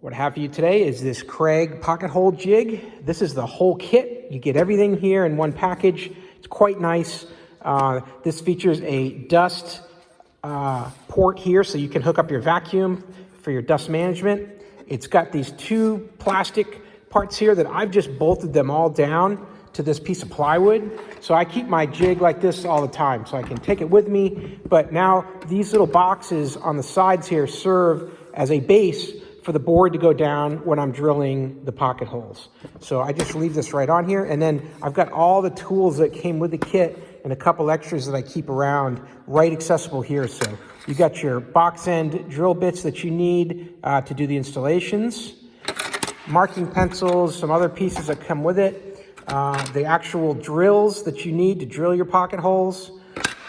What I have for you today is this Kreg Pocket-Hole Jig. This is the whole kit. You get everything here in one package. It's quite nice. This features a dust port here so you can hook up your vacuum for your dust management. It's got these two plastic parts here that I've just bolted them all down to this piece of plywood. So I keep my jig like this all the time so I can take it with me. But now these little boxes on the sides here serve as a base for the board to go down when I'm drilling the pocket holes. So I just leave this right on here, and then I've got all the tools that came with the kit and a couple extras that I keep around right accessible here. So you got your box end drill bits that you need to do the installations, marking pencils, some other pieces that come with it, the actual drills that you need to drill your pocket holes,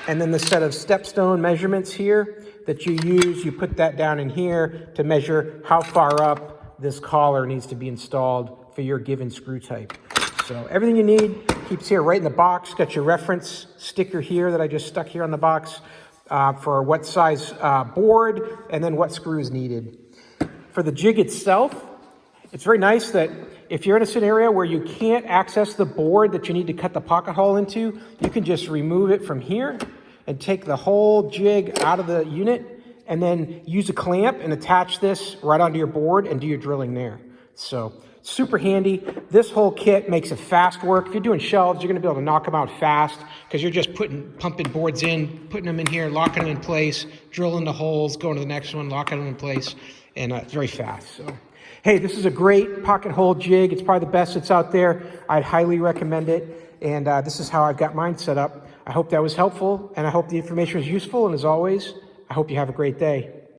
and then the set of stepstone measurements here that you use. You put that down in here to measure how far up this collar needs to be installed for your given screw type. So everything you need keeps here right in the box. Got your reference sticker here that I just stuck here on the box for what size board and then what screws needed. For the jig itself, it's very nice that if you're in a scenario where you can't access the board that you need to cut the pocket hole into, you can just remove it from here and take the whole jig out of the unit and then use a clamp and attach this right onto your board and do your drilling there. So super handy. This whole kit makes it fast work. If you're doing shelves, you're gonna be able to knock them out fast because you're just pumping boards in, putting them in here, locking them in place, drilling the holes, going to the next one, locking them in place, and it's very fast. So, hey, this is a great pocket hole jig. It's probably the best that's out there. I'd highly recommend it. And this is how I've got mine set up. I hope that was helpful, and I hope the information was useful. And as always, I hope you have a great day.